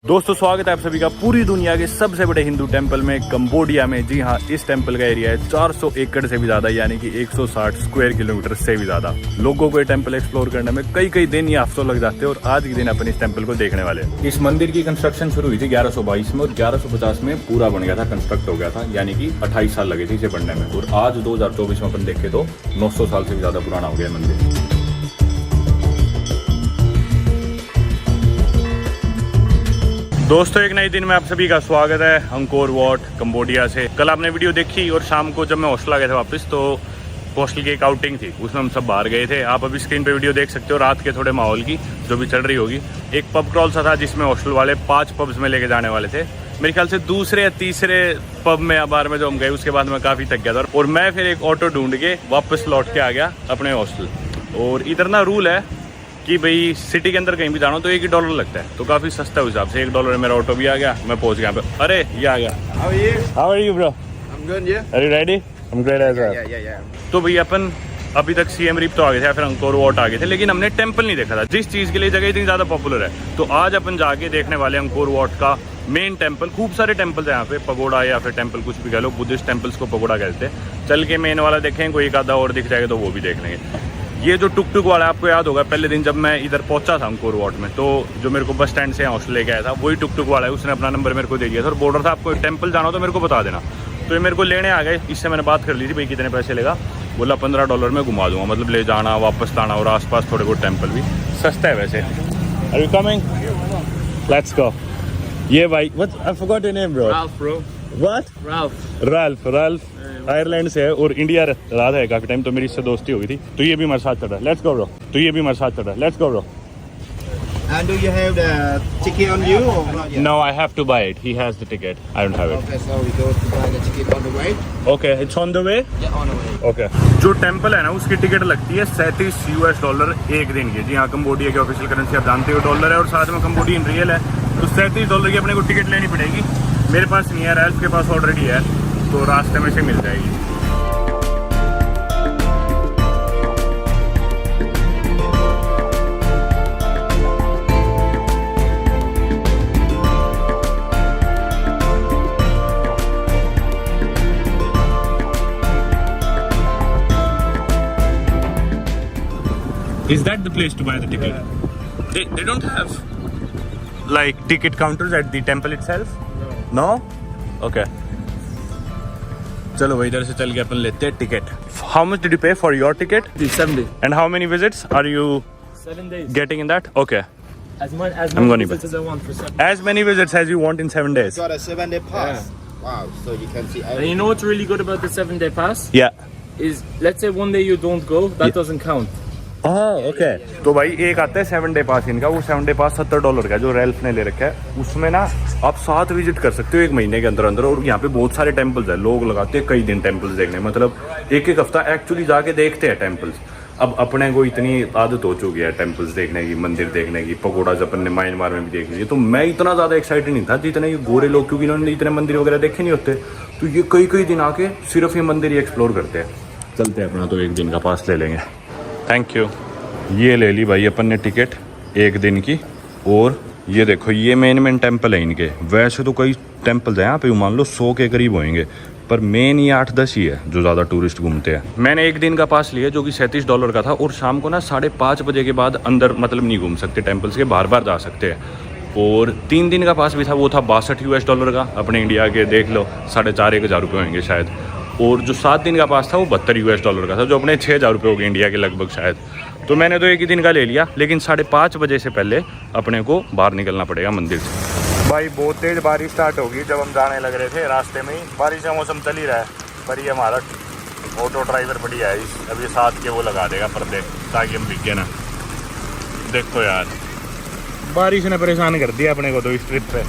दोस्तों स्वागत है आप सभी का पूरी दुनिया के सबसे बड़े हिंदू टेंपल में कंबोडिया में। जी हाँ, इस टेंपल का एरिया है 400 एकड़ से भी ज्यादा, यानी कि 160 स्क्वायर किलोमीटर से भी ज्यादा। लोगों को ये टेंपल एक्सप्लोर करने में कई दिन या हफ्तों लग जाते हैं और आज के दिन अपन इस टेंपल को देखने वाले हैं। इस मंदिर की कंस्ट्रक्शन शुरू हुई थी 1122 में और 1150 में पूरा बन गया था, कंस्ट्रक्ट हो गया था, यानी कि 28 साल लगे थे इसे बनने में। और आज 2024 में अपन देखे तो 900 साल से भी ज्यादा पुराना हो गया मंदिर। दोस्तों एक नए दिन में आप सभी का स्वागत है अंकोर वाट कंबोडिया से। कल आपने वीडियो देखी और शाम को जब मैं हॉस्टल आ गया था वापस, तो हॉस्टल की एक आउटिंग थी, उसमें हम सब बाहर गए थे। आप अभी स्क्रीन पे वीडियो देख सकते हो रात के थोड़े माहौल की जो भी चल रही होगी। एक पब क्रॉल सा था जिसमें हॉस्टल वाले 5 पब्स में लेके जाने वाले थे। मेरे ख्याल से दूसरे या तीसरे पब में या बार में जो हम गए उसके बाद मैं काफ़ी थक गया था और मैं फिर एक ऑटो ढूंढ के वापस लौट के आ गया अपने हॉस्टल। और इधर ना रूल है कि भाई सिटी के अंदर कहीं भी जाना हो तो $1 लगता है, तो काफ़ी सस्ता है उस हिसाब से। $1 में मेरा ऑटो भी आ गया, मैं पहुंच गया पे। अरे ये आ गया। How are you bro? I'm good, yeah. Are you ready? I'm great as well. Yeah. तो भैया अपन अभी तक सीएम रिप तो आ गए थे, फिर अंकोर वाट आ गए थे, लेकिन हमने टेंपल नहीं देखा था। जिस चीज़ के लिए जगह इतनी ज़्यादा पॉपुलर है, तो आज अपन जाके देखने वाले अंकोर वाट का मेन टेंपल। खूब सारे टेंपल्स हैं यहाँ पे, पगोड़ा या फिर टेंपल कुछ भी कह लो, बुद्धिस्ट टेंपल्स को पगोड़ा कहते हैं। चल के मेन वाला देखें, कोई एक आधा और दिख जाएगा तो वो भी देख लेंगे। ये जो टुक टुक वाला आपको याद होगा, पहले दिन जब मैं इधर पहुंचा था अंकोर वाट में, तो जो मेरे को बस स्टैंड से हॉस्टल लेके आया था वही टुक टुक वाला है। उसने अपना नंबर मेरे को दे दिया था और बॉर्डर था, आपको टेंपल जाना हो तो मेरे को बता देना। तो ये मेरे को लेने आ गए। इससे मैंने बात कर ली थी भाई कितने पैसे लेगा, बोला $15 में घुमा दूंगा, मतलब ले जाना वापस लाना और आसपास थोड़े बहुत टेंपल भी सस्ता है वैसे। Are you coming? Let's go. ये भाई I forgot your name bro. Ralph, bro. What? Ralph Ireland से है और इंडिया रहा है काफी टाइम, तो मेरी इससे दोस्ती हो गई थी। तो ये भी मेरे साथ चल रहा है, let's go bro. Let's go bro. And do you have the ticket on you or not yet? No, I have to buy it. He has the ticket. I don't have it. Okay, so we go to buy the ticket on the way. Okay, it's on the way. Yeah, on the way. Okay. जो temple है ना उसकी ticket लगती है $37 एक दिन की। जी हाँ, कंबोडिया की ऑफिशियल करेंसी आप जानते हो डॉलर है और साथ में कंबोडियन रियल है, तो $37 की अपने को टिकट लेनी पड़ेगी। मेरे पास नहीं है, रैल्फ के पास ऑलरेडी है, तो रास्ते में से मिल जाएगी। Is that the place to buy the ticket? They don't have like ticket counters at the temple itself? No? Okay. चलो भाई इधर से चल के अपन लेते हैं ticket. How much did you pay for your ticket? 70. And how many visits are you 7 days. getting in that? Okay. As I'm many gonna visits as I want for 7 As many visits as you want in 7 days. Got a 7-day pass. Wow, so you can see And everything. you know what's really good about the 7-day pass? Yeah. Is let's say one day you don't go, that doesn't count. Okay. तो भाई एक आता है 7 day पास इनका, वो 7 day पास $70 का जो Ralph ने ले रखा है, उसमें ना आप 7 विजिट कर सकते हो 1 महीने के अंदर। और यहाँ पे बहुत सारे टेंपल्स है, लोग लगाते हैं कई दिन टेंपल्स देखने, मतलब एक हफ्ता एक्चुअली जाके देखते हैं टेंपल्स। अब अपने को इतनी आदत हो चुकी है टेंपल्स देखने की, मंदिर देखने की, पगोड़ा जब अपन ने म्यांमार में भी देख ली, तो मैं इतना ज़्यादा एक्साइटेड नहीं था जितने ये गोरे लोग, क्योंकि इन्होंने इतने मंदिर वगैरह देखे नहीं होते, तो ये कई दिन आके सिर्फ ये मंदिर ही एक्सप्लोर करते हैं। चलते हैं अपना तो 1 दिन का पास ले लेंगे। Thank you. ये ले ली भाई अपन ने टिकट 1 दिन की। और ये देखो ये मेन टेंपल है इनके। वैसे तो कई टेंपल्स हैं यहाँ पे, मान लो 100 के करीब होंगे, पर मेन ये 8-10 ही है जो ज़्यादा टूरिस्ट घूमते हैं। मैंने 1 दिन का पास लिया जो कि $37 का था, और शाम को ना 5:30 बजे के बाद अंदर मतलब नहीं घूम सकते टेंपल्स के, बार जा सकते हैं। और 3 दिन का पास भी था, वो था $62 का, अपने इंडिया के देख लो 4,500-1,000 रुपये होंगे शायद। और जो 7 दिन का पास था वो $72 का था, जो अपने 6,000 रुपये हो गए इंडिया के लगभग शायद। तो मैंने तो 1 ही दिन का ले लिया, लेकिन 5:30 बजे से पहले अपने को बाहर निकलना पड़ेगा मंदिर से। भाई बहुत तेज़ बारिश स्टार्ट होगी जब हम जाने लग रहे थे, रास्ते में ही बारिश का मौसम चल ही रहा है। पर ये हमारा ऑटो ड्राइवर बढ़िया है, अब ये साथ के वो लगा देगा पर्दे ताकि हम भीगे ना। देखो यार बारिश ने परेशान कर दिया अपने को तो इस ट्रिप पे।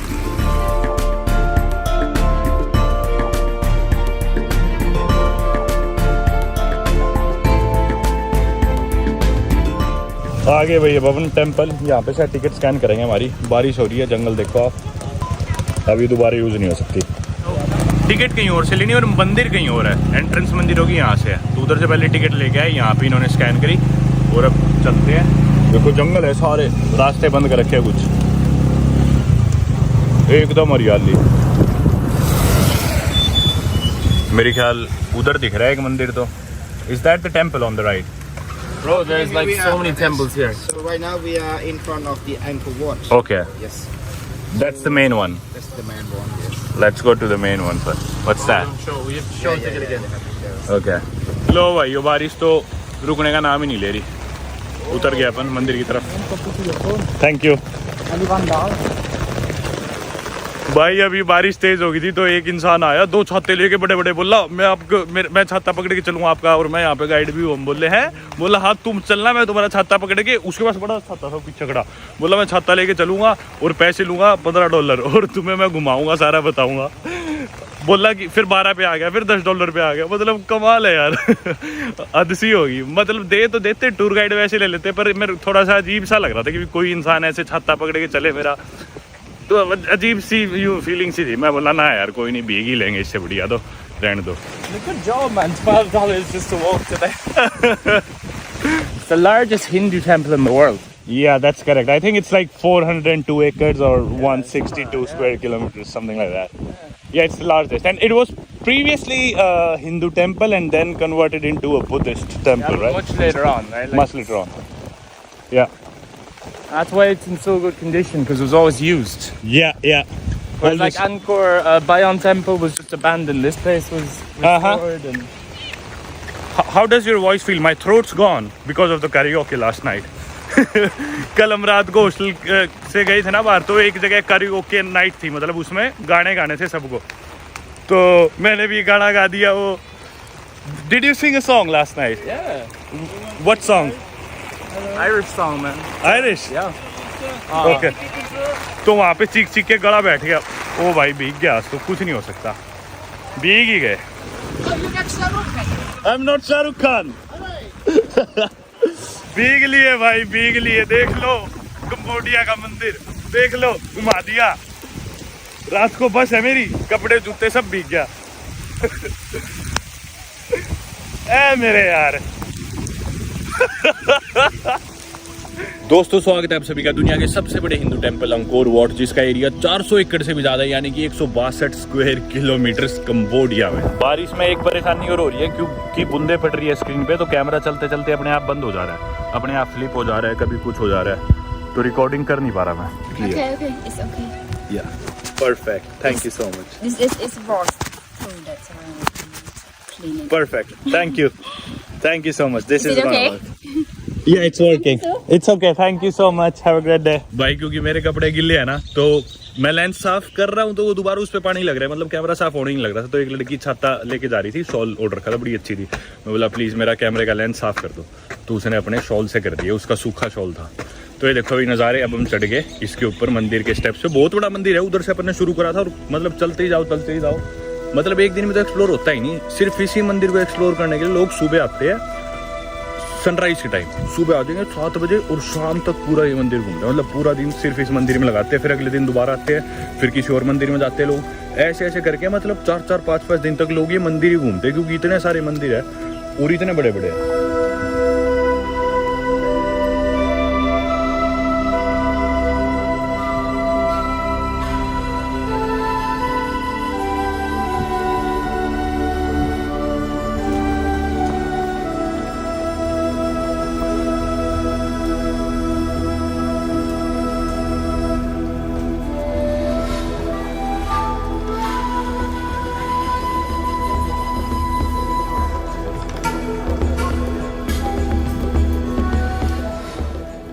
आगे भैया भवन टेंपल, यहाँ पे शायद टिकट स्कैन करेंगे हमारी। बारिश हो रही है, जंगल देखो आप, अभी दोबारा यूज़ नहीं हो सकती। टिकट कहीं और से लेनी और मंदिर कहीं और है, एंट्रेंस मंदिर होगी यहाँ से है, तो उधर से पहले टिकट लेके आए, यहाँ पे इन्होंने स्कैन करी और अब चलते हैं। देखो जंगल है सारे, रास्ते बंद कर रखे हैं कुछ। एकदम हरियाली। मेरे ख्याल उधर दिख रहा है एक मंदिर तो। Is that the temple on the right? Bro, there's like so many temples here. So right now we are in front of the Angkor Wat. Okay, Yes, that's the main one. that's the main one. Yes. Let's go to the main one first. What's that? Show. We have to show and take it again. Okay. लो भाई, ये बारिश तो रुकने का नाम ही नहीं ले रही। उतर गया अपन मंदिर की तरफ। थैंक यू भाई। अभी बारिश तेज हो गई थी तो एक इंसान आया, 2 छाते लेके बड़े बड़े, बोला मैं छाता पकड़ के चलूंगा आपका, और मैं यहाँ पे गाइड भी हूँ। बोले हैं, बोला हाँ तुम चलना, मैं तुम्हारा छाता पकड़ के, उसके पास बड़ा छाता था पीछे खड़ा, बोला मैं छाता लेके चलूंगा और पैसे लूंगा $15 और तुम्हें मैं घुमाऊंगा, सारा बताऊंगा। बोला कि फिर 12 पे आ गया, फिर $10 पे आ गया। मतलब कमाल है यार। हद सी होगी। मतलब दे तो देते, टूर गाइड वैसे ले लेते, पर मेरे थोड़ा सा अजीब सा लग रहा था कि कोई इंसान ऐसे छाता पकड़ के चले मेरा, तो अजीब सी यूँ फीलिंग सी थी। मैं बोला ना यार कोई नहीं, भीग ही लेंगे, इससे बढ़िया तो रहने दो। Good job, man. $12 just to walk today. It's the largest Hindu temple in the world. Yeah, that's correct. I think it's like 402 acres or 162 square kilometers, something like that. Yeah, it's the largest. And it was previously a Hindu temple and then converted into a Buddhist temple, Yeah, right? much later on, right? Like, Much later on. Yeah. that's why it's in so good condition, because it was always used. Yeah. Whereas like Angkor Bayon Temple was just abandoned. This place was restored and How does your voice feel? My throat's gone because of the karaoke last night. कल हम रात को hostel से गए थे ना बाहर, तो एक जगह karaoke नाइट थी, मतलब उसमें गाने गाने थे सबको, तो मैंने भी गाना गा दिया वो। Did you sing a song last night? yeah, What song? Irish song, man. Irish? Yeah. Okay. तो वहाँ पे चीख चीख के गला बैठ गया। ओ भाई भीग गया, तो कुछ नहीं हो सकता, भीग ही गए। I'm not Shahrukh Khan. भीग लिए भाई, भीग लिए। देख लो कंबोडिया का मंदिर, देख लो, घुमा दिया। रात को बस है मेरी, कपड़े जूते सब भीग गया। ए मेरे यार। दोस्तों स्वागत है आप सभी का दुनिया के सबसे बड़े हिंदू टेंपल अंकोर वाट, जिसका एरिया 400 एकड़ से भी ज्यादा है, यानी कि 162 स्क्वायर किलोमीटर कंबोडिया में। बारिश में एक परेशानी और हो रही है, क्योंकि बूंदे पड़ रही है स्क्रीन पे, तो कैमरा चलते चलते अपने आप बंद हो जा रहा है, अपने आप फ्लिप हो जा रहा है, कभी कुछ हो जा रहा है, तो रिकॉर्डिंग कर नहीं पा रहा मैं। Okay, it's okay. Yeah, perfect. Thank you so much. This is washed food, that's why I'm cleaning. Perfect. Thank you so much. This Is it okay? Yeah, it's working. It's okay. Thank you so much. Have a great day. भाई क्योंकि मेरे कपड़े गिले हैं ना, तो मैं lens साफ कर रहा हूँ, तो वो दोबारा उस पे पानी लग रहा है, मतलब कैमरा साफ होने ही लग रहा था। तो एक लड़की छाता लेके जा रही थी, शॉल ऑर्डर रखा था, बड़ी अच्छी थी। मैं बोला प्लीज मेरा कैमरे का लेंस साफ कर दो, तो उसने अपने शॉल से कर दिया, उसका सूखा शॉल था। तो ये देखो अभी नज़ारे, अब हम चढ़ गए इसके ऊपर मंदिर के स्टेप से। बहुत बड़ा मंदिर है, उधर से अपन ने शुरू करा था, और मतलब चलते ही जाओ। मतलब एक दिन में तो एक्सप्लोर होता ही नहीं। सिर्फ इसी मंदिर को एक्सप्लोर करने के लिए लोग सुबह आते हैं, सनराइज के टाइम सुबह आ जाएंगे 7 बजे, और शाम तक पूरा ये मंदिर घूमते हैं। मतलब पूरा दिन सिर्फ इस मंदिर में लगाते हैं, फिर अगले दिन दोबारा आते हैं, फिर किसी और मंदिर में जाते हैं लोग। ऐसे करके मतलब 4-4, 5-5 दिन तक लोग ये मंदिर ही घूमते हैं, क्योंकि इतने सारे मंदिर है और इतने बड़े बड़े हैं।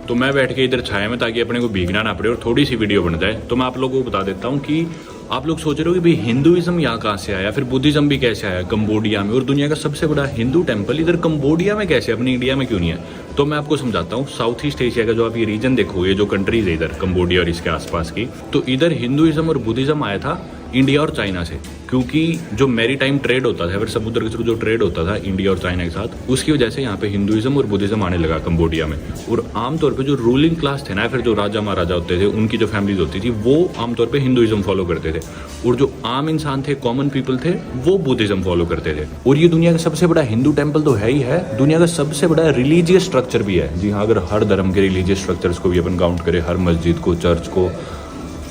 तो मैं बैठ के इधर छाया में, ताकि अपने को भीगना ना पड़े और थोड़ी सी वीडियो बन जाए। तो मैं आप लोगों को बता देता हूँ कि आप लोग सोच रहे हो कि भाई हिंदुइज्म यहाँ कहाँ से आया, फिर बुद्धिज्म भी कैसे आया कंबोडिया में, और दुनिया का सबसे बड़ा हिंदू टेंपल इधर कंबोडिया में कैसे, अपनी इंडिया में क्यों नहीं है। तो मैं आपको समझाता हूँ। साउथ ईस्ट एशिया का जो आप ये रीजन देखो, ये जो कंट्रीज है इधर कंबोडिया और इसके आसपास की, तो इधर हिंदुइज्म और बुद्धिज्म आया था इंडिया और चाइना से, क्योंकि जो मैरी टाइम ट्रेड होता था, फिर समुद्र के जो ट्रेड होता था इंडिया और चाइना के साथ, उसकी वजह से यहाँ पे हिंदुइज्म और बुद्धिज्म आने लगा कंबोडिया में। और आमतौर पे जो रूलिंग क्लास थे ना, फिर जो राजा महाराजा होते थे, उनकी जो फैमिलीज होती थी, वो आमतौर पे हिंदुइज्म फॉलो करते थे, और जो आम इंसान थे, कॉमन पीपल थे, वो बुद्धिज्म फॉलो करते थे। और ये दुनिया का सबसे बड़ा हिंदू टेम्पल तो है ही है, दुनिया का सबसे बड़ा रिलीजियस स्ट्रक्चर भी है। जी हाँ, अगर हर धर्म के रिलीजियस स्ट्रक्चर्स को भी अपन काउंट करें, हर मस्जिद को, चर्च को,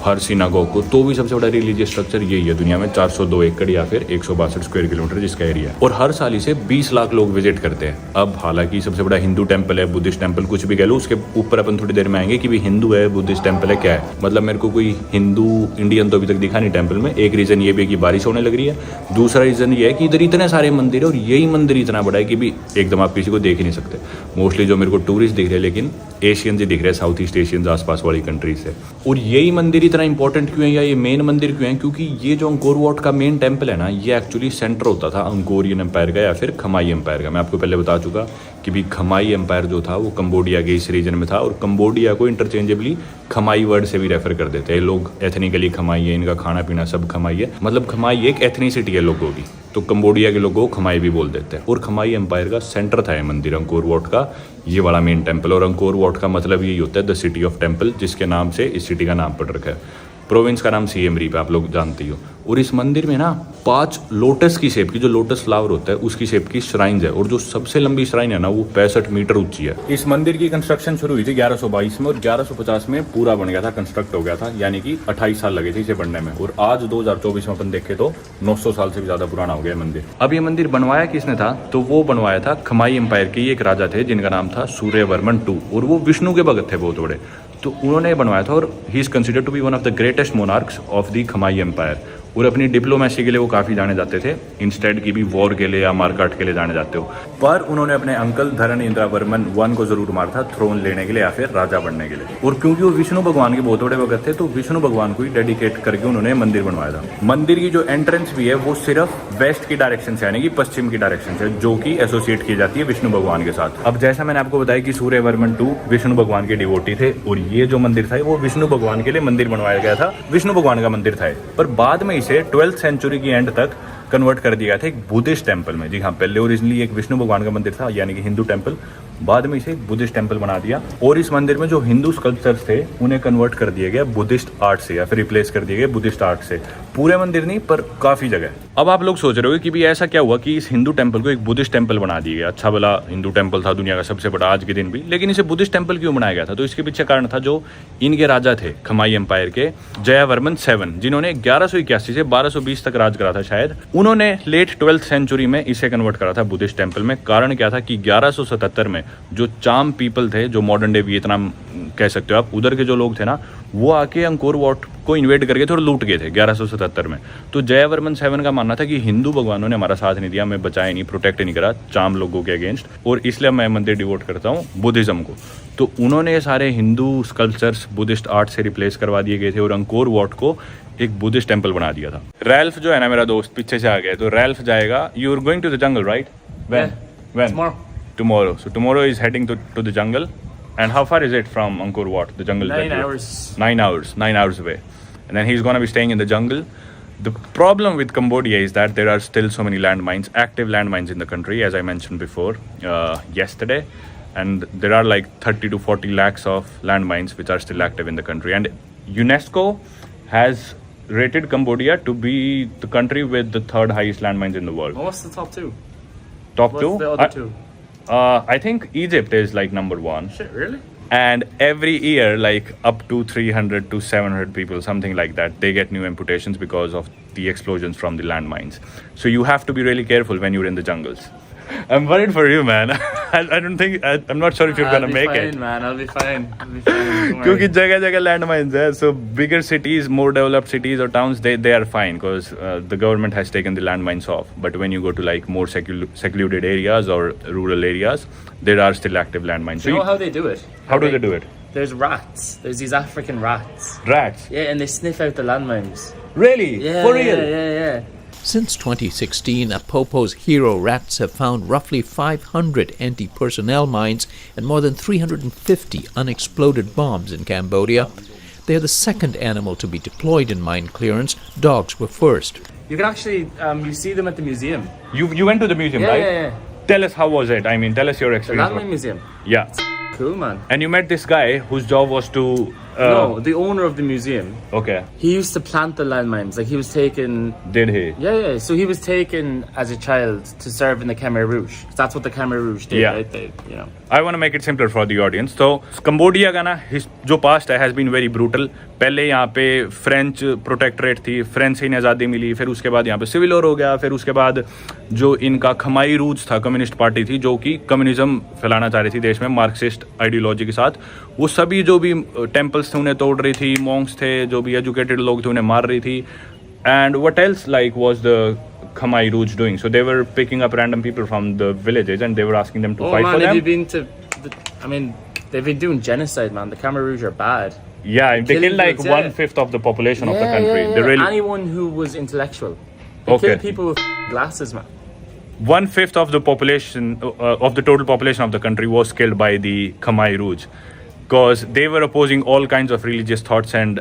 हर सिनागोग को, तो भी सबसे बड़ा रिलीजियस स्ट्रक्चर यही है दुनिया में, 402 एकड़ या फिर 162 स्क्वायर किलोमीटर जिसका एरिया है, और हर साल इसे 20 लाख लोग विजिट करते हैं। अब हालांकि सबसे बड़ा हिंदू टेम्पल है, बुद्धिस्ट टेम्पल, कुछ भी कह लो, उसके ऊपर अपन थोड़ी देर में आएंगे कि भी हिंदू है, बुद्धिस्ट टेम्पल है, क्या है। मतलब मेरे को कोई हिंदू इंडियन तो अभी तक दिखा नहीं टेम्पल में। एक रीजन ये भी है कि बारिश होने लग रही है, दूसरा रीजन ये है कि इधर इतने सारे मंदिर है और यही मंदिर इतना बड़ा है कि भी एकदम आप किसी को देख ही नहीं सकते। मोस्टली जो मेरे को टूरिस्ट दिख रहे हैं, लेकिन एशियंस ही दिख रहे हैं, साउथ ईस्ट एशियंस आसपास वाली कंट्रीज से। और यही मंदिर इतना इंपॉर्टेंट क्यों है, या ये मेन मंदिर क्यों है, क्योंकि ये जो अंकोर वाट का मेन टेम्पल है ना, ये एक्चुअली सेंटर होता था अंकोरियन एम्पायर का या फिर खमाई एम्पायर का। मैं आपको पहले बता चुका कि भी खमाई एम्पायर जो था वो कंबोडिया के इस रीजन में था, और कंबोडिया को इंटरचेंजेबली खमाई वर्ड से भी रेफर कर देते हैं लोग। एथनिकली खमाई है, इनका खाना पीना सब खमाई है, मतलब खमाई एक एथनिसिटी है लोगों की, तो कंबोडिया के लोगों को खमाई भी बोल देते हैं। और खमाई एम्पायर का सेंटर था ये मंदिर अंकोर वाट का, ये वाला मेन टेम्पल। और अंकोर वाट का मतलब यही होता है द सिटी ऑफ टेम्पल, जिसके नाम से इस सिटी का नाम पड़ रखा है। प्रोविंस का नाम सिएम रीप है, आप लोग जानते ही हो। और इस मंदिर में ना 5 लोटस की शेप की, जो लोटस फ्लावर होता है उसकी शेप की श्राइन्स है, और जो सबसे लंबी श्राइन है ना वो 65 मीटर ऊंची है। इस मंदिर की कंस्ट्रक्शन शुरू हुई थी 1122 में, और 1150 में पूरा बन गया था, कंस्ट्रक्ट हो गया था, यानी कि 28 साल लगे थे इसे बनने में। और आज 2024 में अपन देखे तो 900 साल से भी ज्यादा पुराना हो गया मंदिर। अब ये मंदिर बनवाया किसने था, तो वो बनवाया था खमाई एम्पायर के एक राजा थे जिनका नाम था सूर्यवर्मन II, और वो विष्णु के भगत थे बहुत बड़े, तो उन्होंने बनवाया था। और he is considered to be one of the greatest monarchs of the Khmer empire. और अपनी डिप्लोमेसी के लिए वो काफ़ी जाने जाते थे, इंस्टेड की भी वॉर के लिए या मारकाट के लिए जाने जाते हो। पर उन्होंने अपने अंकल धरणेंद्रवर्मन I को जरूर मारा था थ्रोन लेने के लिए या फिर राजा बनने के लिए। और क्योंकि वो विष्णु भगवान के बहुत बड़े भगत थे, तो विष्णु भगवान को ही डेडिकेट करके उन्होंने मंदिर बनवाया था। मंदिर की जो एंट्रेंस भी है वो सिर्फ वेस्ट की डायरेक्शन से, यानी कि पश्चिम की डायरेक्शन से, जो कि एसोसिएट की जाती है विष्णु भगवान के साथ। अब जैसा मैंने आपको बताया कि सूर्यवर्मन II विष्णु भगवान के डिवोटी थे, और ये जो मंदिर था वो विष्णु भगवान के लिए मंदिर बनवाया गया था, विष्णु भगवान का मंदिर था। पर बाद में इसे 12th सेंचुरी की एंड तक कन्वर्ट कर दिया था एक बुद्धिस्ट टेंपल में। जी हाँ, पहले ओरिजिनली एक विष्णु भगवान का मंदिर था, यानी कि हिंदू टेंपल, बाद में इसे एक बुद्धिस्ट टेंपल बना दिया। और इस मंदिर में जो हिंदू स्कल्पचर्स थे उन्हें कन्वर्ट कर दिया गया बुद्धिस्ट आर्ट से, या फिर रिप्लेस कर दिए गए बुद्धिस्ट आर्ट से। पूरे मंदिर नहीं, पर काफी जगह। अब आप लोग सोच रहे हो कि भी ऐसा क्या हुआ कि इस हिंदू टेंपल को एक बुद्धिस्ट टेंपल बना दिया गया। अच्छा भला हिंदू टेंपल था दुनिया का सबसे बड़ा आज के दिन भी, लेकिन इसे बुद्धिस्ट टेंपल क्यों बनाया गया था, तो इसके पीछे कारण था जो इनके राजा थे खमाई एम्पायर के, जयावर्मन VII, जिन्होंने 1181 से 1220 तक राज करा था शायद। उन्होंने लेट 12th सेंचुरी में इसे कन्वर्ट करा था बुद्धिस्ट टेंपल में। कारण क्या था कि 1177 में जो चाम पीपल थे, जो मॉडर्न डे वियतनाम कह सकते हो आप, उधर के जो लोग थे ना, वो आके अंकोर वाट को इन्वेड करके थे और लूट गए थे 1177 में। तो जयावर्मन VII का मानना था कि हिंदू भगवानों ने हमारा साथ नहीं दिया, हमें बचाया नहीं, प्रोटेक्ट नहीं करा चाम लोगों के अगेंस्ट, और इसलिए मैं मंदिर डिवोट करता हूँ बुद्धिज्म को। तो उन्होंने सारे हिंदू स्कल्पचर्स बुद्धिस्ट आर्ट से रिप्लेस करवा दिए गए थे, और अंकोर वाट को एक बुद्धिस्ट टेंपल बना दिया था। रैल्फ जो है ना मेरा दोस्त, पीछे से आ गया, तो रैल्फ जाएगा। You are going to the jungle right? When? Tomorrow. So tomorrow is heading to the jungle. And how far is it from Angkor Wat, the jungle? 9 hours. 9 hours. 9 hours away. And then he's going to be staying in the jungle. The problem with Cambodia is that there are still so many landmines, active landmines in the country, as I mentioned before yesterday. And there are like 30 to 40 lakhs of landmines which are still active in the country. And UNESCO has rated Cambodia to be the country with the 3rd highest landmines in the world. Well, what's the top 2? Top What's 2? the other 2? I think Egypt is like number 1. Shit, really? And every year, like up to 300 to 700 people, something like that, they get new amputations because of the explosions from the landmines. So you have to be really careful when you're in the jungles. I'm worried for you, man. I don't think, I'm not sure if you're gonna make it. Man, I'll be fine. Don't worry. क्योंकि जगह जगह landmines है, so bigger cities, more developed cities or towns, they are fine because the government has taken the landmines off. But when you go to like more secluded areas or rural areas, there are still active landmines. Do you know how they do it? How do they do it? There's rats. There's these African rats. Rats? Yeah, and they sniff out the landmines. Really? Yeah, For real? Yeah. Since 2016, Apopo's hero rats have found roughly 500 anti-personnel mines and more than 350 unexploded bombs in Cambodia. They are the second animal to be deployed in mine clearance. Dogs were first. You can actually, you see them at the museum. You went to the museum, right? Yeah. Tell us how was it? I mean, tell us your The experience. landmine museum. Yeah. Cool, man. And you met this guy whose job was to No, the owner of the museum. Okay. He used to plant the landmines. Like he was taken. Did he? Yeah. So he was taken as a child to serve in the Khmer Rouge. That's what the Khmer Rouge did, Yeah. right? They, you know. I want to make it simpler for the audience. तो Cambodia का ना जो past है has been very brutal. पहले यहाँ पे French protectorate थी, French से ही आज़ादी मिली, फिर उसके बाद यहाँ पे सिविल वॉर हो गया, फिर उसके बाद जो इनका खमाई रूज था, कम्युनिस्ट पार्टी थी जो कि कम्युनिज्म फैलाना चाह रही थी देश में मार्क्सिस्ट आइडियोलॉजी के साथ. वो सभी जो भी टेम्पल्स थे उन्हें तोड़ रही थी, मॉन्क्स थे, जो भी एजुकेटेड लोग थे उन्हें मार रही थी. And what else like was the Khmer Rouge doing? So they were picking up random people from the villages and they were asking them to fight man, for have them. you been to? I mean, they've been doing genocide, man. The Khmer Rouge are bad. Yeah, they killing killed like kids, yeah. 1/5 of the population of the country. They really Anyone who was intellectual. They Okay. killed people with glasses, man. 1/5 of the population of the total population of the country was killed by the Khmer Rouge because they were opposing all kinds of religious thoughts and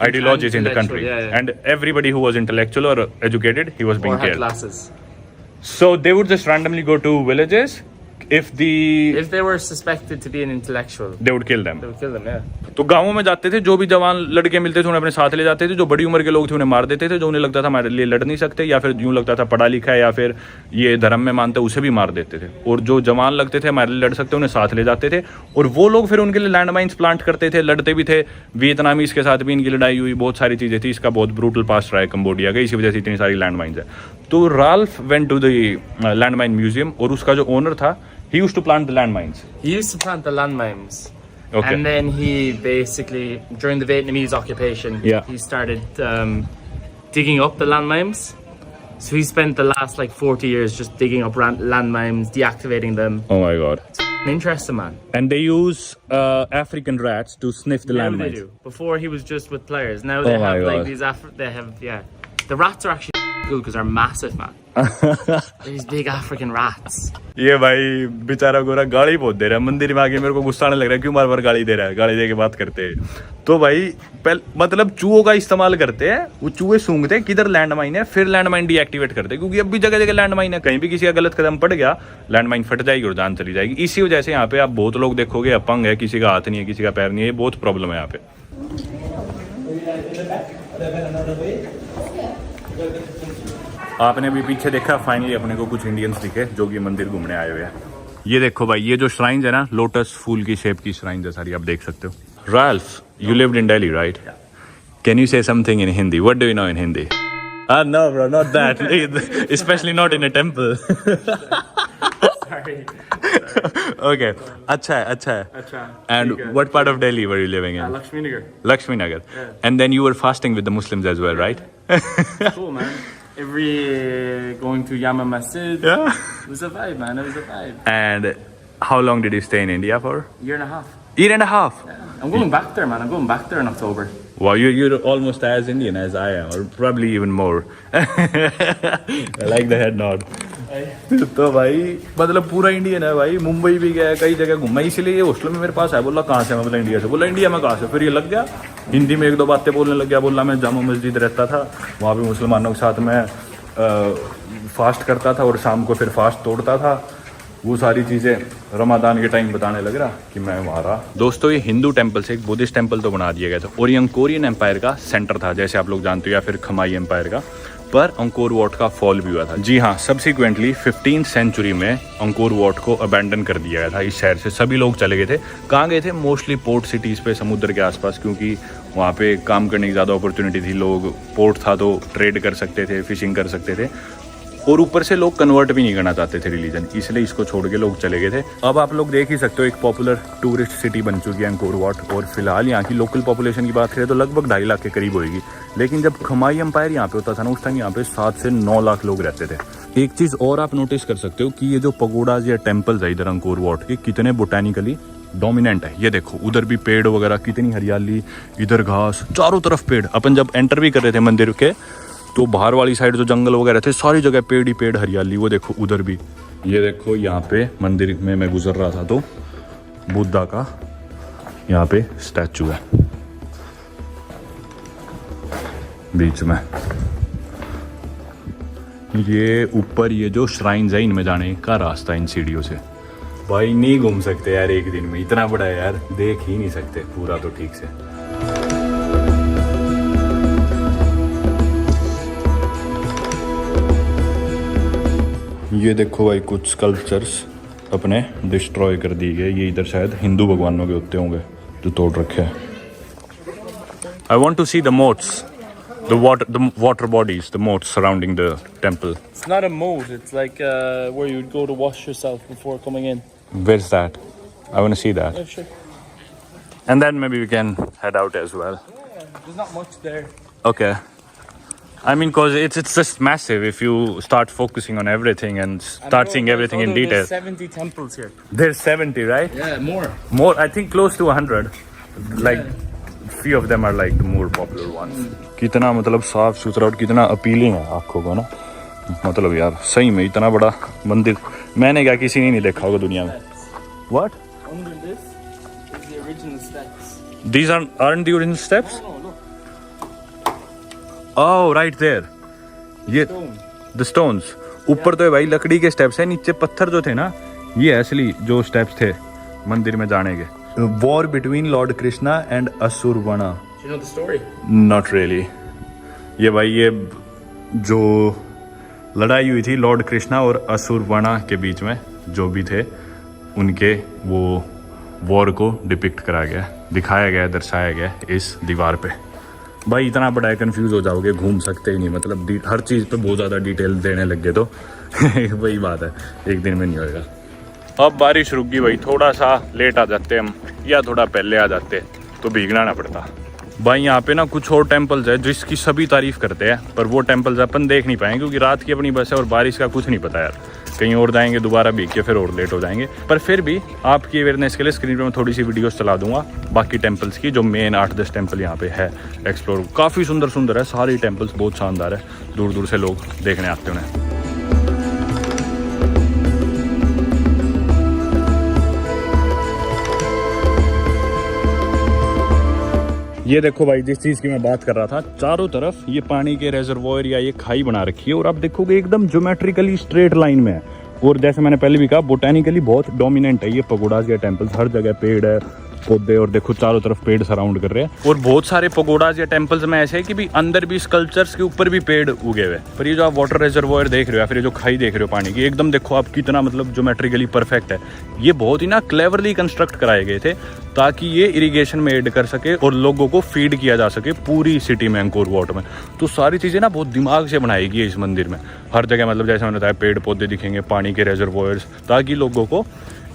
ideologies in the country. Intellectual, yeah. And everybody who was intellectual or educated, he was being Or had killed. glasses. So they would just randomly go to villages. If If they were suspected to be an intellectual, they would kill them. they would kill them. Yeah. तो गांवों में जाते थे, जो भी जवान लड़के मिलते थे उन्हें अपने साथ ले जाते थे. जो बड़ी उम्र के लोग थे उन्हें मार देते थे. जो उन्हें लगता था हमारे लिए लड़ नहीं सकते या फिर यूं लगता था पढ़ा लिखा है या फिर ये धर्म में मानते, उसे भी मार देते थे. और जो जवान लगते थे हमारे लिए लड़ सकते उन्हें साथ ले जाते थे. और वो लोग फिर उनके लिए लैंड माइन्स प्लांट करते थे, लड़ते भी थे. वियतनामीज के साथ भी इनकी लड़ाई हुई, बहुत सारी चीज़ें थी. इसका बहुत ब्रूटल पास्ट रहा है कंबोडिया का, इसी वजह से इतनी सारी लैंड माइन्स है. तो Ralph went to the land mine museum और उसका जो ओनर था, he used to plant the landmines. He used to plant the landmines. Okay. And then he basically, during the Vietnamese occupation, Yeah. he started digging up the landmines. So he spent the last like 40 years just digging up landmines, deactivating them. Oh my god. Interesting, man. And they use African rats to sniff the Now they landmines. do. Before he was just with players. Now Oh they my have like God. these they have, yeah. The rats are actually cool because they're massive, man. These big African rats. ये भाई बेचारा गोरा गाली बहुत दे रहा है मंदिर में आके. मेरे को गुस्सा आने लग रहा है, क्यों बार बार गाली दे रहा है, गाली दे के बात करते हैं. तो भाई मतलब चूहों का इस्तेमाल करते हैं. वो चूहे सूंघते हैं किधर लैंड माइन है, फिर लैंड माइन डीएक्टिवेट करते हैं, क्योंकि अब भी जगह जगह लैंड माइन है. कहीं भी किसी का गलत कदम पड़ गया, लैंड माइन फट जाएगी और जान चली जाएगी. इसी वजह से यहाँ पे आप बहुत लोग देखोगे अपंग है, किसी का हाथ नहीं है, किसी का पैर नहीं है. ये बहुत प्रॉब्लम है यहाँ पे. आपने भी पीछे देखा, फाइनली अपने को कुछ इंडियंस दिखे जो कि मंदिर घूमने आए हुए हैं. ये देखो भाई, ये जो श्राइन्स है ना, लोटस फूल की शेप की श्राइन्स है सारी, आप देख सकते हो. Ralph, you lived in Delhi, right? Can you से something in Hindi? What do you know in Hindi? No bro, not that. Especially not in a temple. Sorry. Okay. अच्छा है. Acha. And what part of Delhi were you living in? Lakshmi Nagar. Lakshmi Nagar. Yeah. And then you were fasting with the Muslims as well, right? Cool, man. Every going to Yama Masjid. Yeah. It was a vibe, man. It was a vibe. And how long did you stay in India for? Year and a half. Year and a half. I'm going back there, man. I'm going back there in October. Wow, you're almost as Indian as I am, or probably even more. I like the head nod. तो भाई मतलब पूरा Indian है भाई. मुंबई भी गया, कई जगह घूमा, इसीलिए ये हॉस्टल में मेरे पास है. बोला कहाँ से? मैं बोला इंडिया से. बोला इंडिया में कहाँ से? फिर ये लग गया हिंदी में एक दो बातें बोलने लग गया. बोला मैं जामा मस्जिद रहता था, वहाँ पे मुसलमानों के साथ मैं फास्ट करता था और शाम को फिर फास्ट तोड़ता था. वो सारी चीज़ें रमादान के टाइम बताने लग रहा कि मैं वहाँ रहा. दोस्तों, ये हिंदू टेम्पल से एक बुद्धिस्ट टेम्पल तो बना दिया गया था और ये अंकोरियन एम्पायर का सेंटर था, जैसे आप लोग जानते हो, या फिर खमाई एम्पायर का. पर अंकोर वॉट का फॉल भी हुआ था. जी हाँ, सब्सिक्वेंटली 15th सेंचुरी में अंकोर वॉट को अबैंडन कर दिया गया था. इस शहर से सभी लोग चले गए थे. कहाँ गए थे? मोस्टली पोर्ट सिटीज़ पे, समुद्र के आसपास, क्योंकि वहाँ पे काम करने की ज़्यादा अपॉर्चुनिटी थी. लोग, पोर्ट था तो ट्रेड कर सकते थे, फिशिंग कर सकते थे, और ऊपर से लोग कन्वर्ट भी नहीं करना चाहते थे रिलीजन, इसलिए इसको छोड़ के लोग चले गए थे. अब आप लोग देख ही सकते हो, एक पॉपुलर टूरिस्ट सिटी बन चुकी है अंकोर वॉट. और फिलहाल यहाँ की लोकल पॉपुलेशन की बात करें तो लगभग 2.5 लाख के करीब होगी. लेकिन जब खमाई एम्पायर यहाँ पे होता था ना, उस टाइम यहाँ पे 7 से 9 लाख लोग रहते थे. एक चीज़ और आप नोटिस कर सकते हो कि ये जो पगोडाज या टेम्पल्स है इधर अंकोर वॉट के, कितने बोटेनिकली डोमिनेंट है. ये देखो, उधर भी पेड़ वगैरह, कितनी हरियाली, इधर घास, चारों तरफ पेड़. अपन जब एंटर भी कर रहे थे मंदिर के, तो बाहर वाली साइड जो जंगल वगैरह थे, सारी जगह पेड़ ही पेड़, हरियाली. वो देखो उधर भी. ये देखो, यहाँ पे मंदिर में मैं गुजर रहा था तो बुद्धा का यहाँ पे स्टैचू है बीच में. ये ऊपर ये जो श्राइन्स है, इनमें जाने का रास्ता इन सीढ़ियों से. भाई नहीं घूम सकते यार एक दिन में, इतना बड़ा है यार, देख ही नहीं सकते पूरा तो ठीक से. ये देखो भाई कुछ स्कल्पचर्स अपने डिस्ट्रॉय कर दिए गए। ये इधर शायद हिंदू भगवानों के होते होंगे जो तोड़ रखे हैं। I want to see the moats, the water bodies, the moats surrounding the temple. It's not a moat. It's like where you would go to wash yourself before coming in. Where's that? I want to see that. Yeah, sure. And then maybe we can head out as well. There's not much there. Okay. I mean, cause it's just massive. If you start focusing on everything and start seeing everything in detail. There's 70 temples here. There's 70, right? Yeah, more. More, I think close to 100. Like, few of them are like the more popular ones. कितना मतलब साफ सुथरा और कितना appealing है आंखों को ना। मतलब यार सही में इतना बड़ा मंदिर मैंने क्या किसी ने नहीं देखा होगा दुनिया में। What? Under this is the original steps. These aren't the original steps? Oh, look. Oh, right there. ये the stones. ऊपर तो भाई लकड़ी के स्टेप्स है, नीचे पत्थर जो थे ना ये असली जो स्टेप्स थे मंदिर में जाने के। War between Lord Krishna and Asurvana. Do you know the story? Not really. ये भाई ये जो लड़ाई हुई थी लॉर्ड कृष्णा और असुरवना के बीच में जो भी थे उनके वो वॉर को डिपिक्ट करा गया, दिखाया गया, दर्शाया गया इस दीवार पे। भाई इतना बड़ा है, कंफ्यूज हो जाओगे, घूम सकते ही नहीं। मतलब हर चीज़ पे बहुत ज़्यादा डिटेल देने लग गए तो वही बात है, एक दिन में नहीं होएगा। अब बारिश रुक गई भाई, थोड़ा सा लेट आ जाते हम या थोड़ा पहले आ जाते तो भीगना ना पड़ता। भाई यहाँ पे ना कुछ और टेम्पल्स है जिसकी सभी तारीफ करते हैं, पर वो टेम्पल्स अपन देख नहीं पाएंगे क्योंकि रात की अपनी बस है और बारिश का कुछ नहीं पता यार। कहीं और जाएंगे दोबारा भीग के फिर और लेट हो जाएंगे। पर फिर भी आपकी अवेयरनेस के लिए स्क्रीन पे मैं थोड़ी सी वीडियोस चला दूंगा बाकी टेम्पल्स की, जो मेन 8-10 टेम्पल यहाँ पे है एक्सप्लोर। काफ़ी सुंदर है सारी टेम्पल्स, बहुत शानदार है, दूर दूर से लोग देखने आते हैं। ये देखो भाई जिस चीज़ की मैं बात कर रहा था, चारों तरफ ये पानी के रेजर्वोयर या ये खाई बना रखी है और आप देखोगे एकदम ज्योमेट्रिकली स्ट्रेट लाइन में है। और जैसे मैंने पहले भी कहा बोटेनिकली बहुत डोमिनेंट है ये पगोडाज या टेम्पल्स। हर जगह पेड़ है, पौधे, और देखो चारों तरफ पेड़ सराउंड कर रहे हैं। और बहुत सारे पगोडाज या टेम्पल्स में ऐसे है कि भी अंदर भी स्कल्पचर्स के ऊपर भी पेड़ उगे हुए। पर ये जो आप वाटर रेजर्वोयर देख रहे हो या फिर ये जो खाई देख रहे हो पानी की, एकदम देखो आप कितना मतलब ज्योमेट्रिकली परफेक्ट है। ये बहुत ही ना क्लेवरली कंस्ट्रक्ट कराए गए थे ताकि ये इरिगेशन में ऐड कर सके और लोगों को फीड किया जा सके पूरी सिटी में, अंकोर वाट में। तो सारी चीज़ें ना बहुत दिमाग से बनाई गई है इस मंदिर में। हर जगह मतलब जैसे मैंने बताया पेड़ पौधे दिखेंगे, पानी के रेजर्वोयर्स, ताकि लोगों को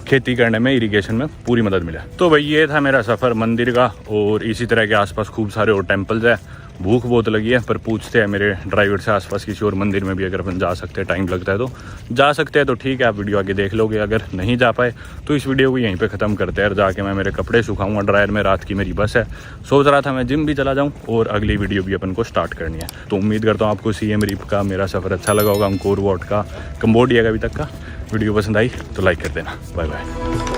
खेती करने में, इरिगेशन में पूरी मदद मिले। तो भाई ये था मेरा सफ़र मंदिर का, और इसी तरह के आसपास खूब सारे और टेम्पल्स हैं। भूख बहुत लगी है, पर पूछते हैं मेरे ड्राइवर से आसपास किसी और मंदिर में भी अगर अपन जा सकते हैं, टाइम लगता है तो जा सकते हैं। तो ठीक है, आप वीडियो आगे देख लोगे। अगर नहीं जा पाए तो इस वीडियो को यहीं पे ख़त्म करते हैं और जाके मैं मेरे कपड़े सुखाऊंगा ड्रायर में। रात की मेरी बस है, सोच रहा था मैं जिम भी चला जाऊँ और अगली वीडियो भी अपन को स्टार्ट करनी है। तो उम्मीद करता हूँ आपको सिएम रीप का मेरा सफ़र अच्छा लगा होगा, अंकोर वाट का, कंबोडिया का अभी तक का। वीडियो पसंद आई तो लाइक कर देना। Bye bye.